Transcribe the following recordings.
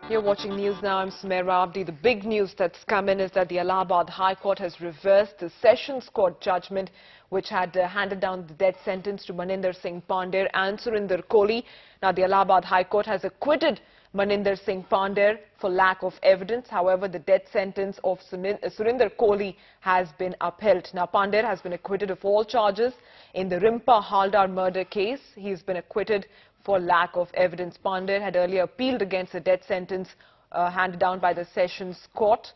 You're watching News Now. I'm Sumaira Abdi. The big news that's come in is that the Allahabad High Court has reversed the Sessions Court judgment which had handed down the death sentence to Maninder Singh Pandher and Surinder Kohli. Now, the Allahabad High Court has acquitted Maninder Singh Pandher for lack of evidence. However, the death sentence of Surinder Kohli has been upheld. Now, Pandher has been acquitted of all charges in the Rimpa Haldar murder case. He's been acquitted for lack of evidence. Pandher had earlier appealed against the death sentence handed down by the Sessions Court.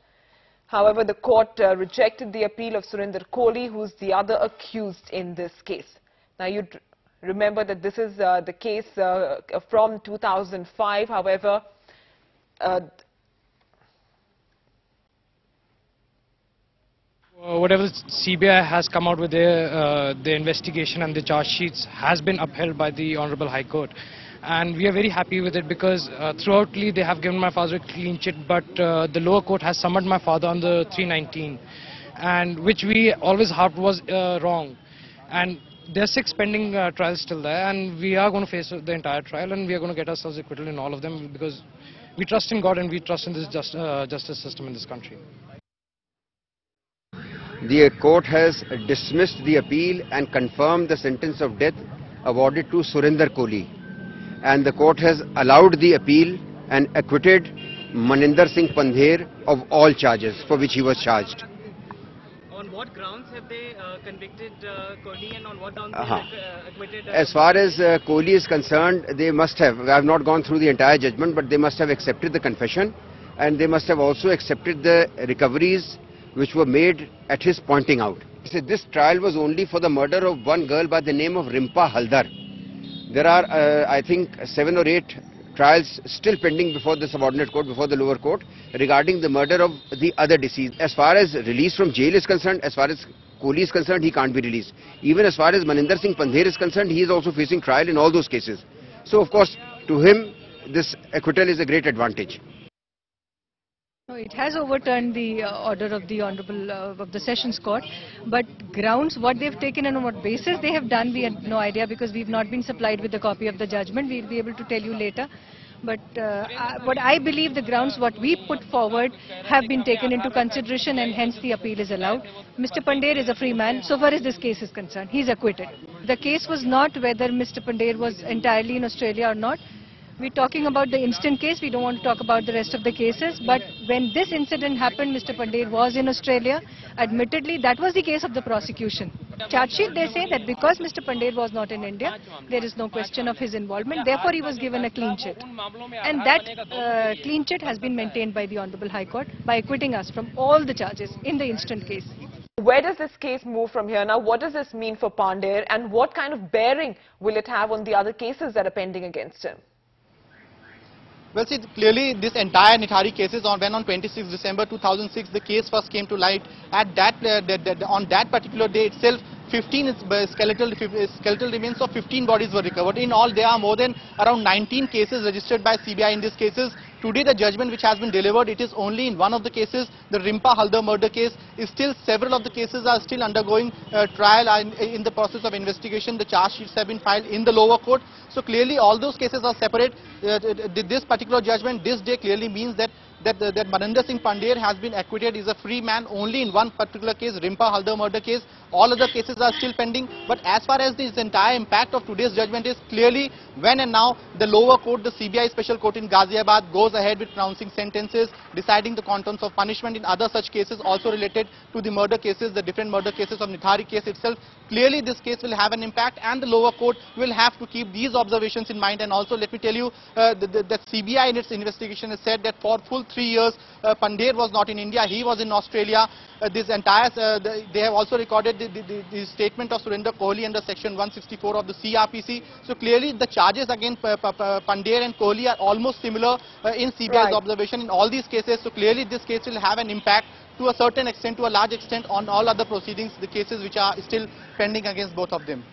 However, the court rejected the appeal of Surinder Kohli, who's the other accused in this case. Now, you remember that this is the case from 2005. However, whatever the CBI has come out with the investigation and the charge sheets has been upheld by the Honorable High Court. And we are very happy with it because throughoutly they have given my father a clean chit, but the lower court has summoned my father on the 319, and which we always harped was wrong. And there are 6 pending trials still there, and we are going to face the entire trial, and we are going to get ourselves acquitted in all of them because we trust in God and we trust in this justice system in this country. The court has dismissed the appeal and confirmed the sentence of death awarded to Surinder Kohli. And the court has allowed the appeal and acquitted Maninder Singh Pandher of all charges for which he was charged. On what grounds have they convicted Kohli, and on what grounds they have acquitted? As far as Kohli is concerned, they must have, I have not gone through the entire judgment, but they must have accepted the confession, and they must have also accepted the recoveries which were made at his pointing out. So this trial was only for the murder of one girl by the name of Rimpa Haldar. There are, I think, 7 or 8 trials still pending before the subordinate court, before the lower court, regarding the murder of the other deceased. As far as release from jail is concerned, as far as Kohli is concerned, he can't be released. Even as far as Maninder Singh Pandher is concerned, he is also facing trial in all those cases. So, of course, to him, this acquittal is a great advantage. No, it has overturned the order of the Honorable of the Sessions Court, but grounds, what they've taken and on what basis they have done, we have no idea because we've not been supplied with a copy of the judgment. We'll be able to tell you later. But what I believe the grounds what we put forward have been taken into consideration, and hence the appeal is allowed. Mr. Pandher is a free man so far as this case is concerned. He's acquitted. The case was not whether Mr. Pandher was entirely in Australia or not. We're talking about the instant case. We don't want to talk about the rest of the cases. But when this incident happened, Mr. Pandher was in Australia. Admittedly, that was the case of the prosecution. Charge sheet, they say that because Mr. Pandher was not in India, there is no question of his involvement. Therefore, he was given a clean chit. And that clean chit has been maintained by the Honorable High Court by acquitting us from all the charges in the instant case. Where does this case move from here? Now, what does this mean for Pandher, and what kind of bearing will it have on the other cases that are pending against him? Well, see, clearly this entire Nithari cases when on 26 December 2006 the case first came to light. At that on that particular day itself, 15 skeletal remains of 15 bodies were recovered. In all, there are more than around 19 cases registered by CBI in these cases. Today, the judgment which has been delivered, it is only in one of the cases, the Rimpa Haldar murder case. Is still several of the cases are still undergoing trial and in the process of investigation. The charge sheets have been filed in the lower court. So clearly, all those cases are separate. This particular judgment, this day clearly means that Maninder Singh Pandher has been acquitted, is a free man only in one particular case, Rimpa Haldar murder case. All other cases are still pending. But as far as this entire impact of today's judgment is, clearly when and now the lower court, the CBI Special Court in Ghaziabad, goes ahead with pronouncing sentences, deciding the contents of punishment in other such cases also related to the murder cases, the different murder cases of Nithari case itself. Clearly this case will have an impact, and the lower court will have to keep these observations in mind. And also, let me tell you that CBI in its investigation has said that for full 3 years, Pandher was not in India, he was in Australia. This entire, they have also recorded the statement of Surinder Kohli under section 164 of the CRPC. So clearly the charges against Pandher and Kohli are almost similar in CBI's observation in all these cases. So clearly this case will have an impact to a certain extent, to a large extent, on all other proceedings, the cases which are still pending against both of them.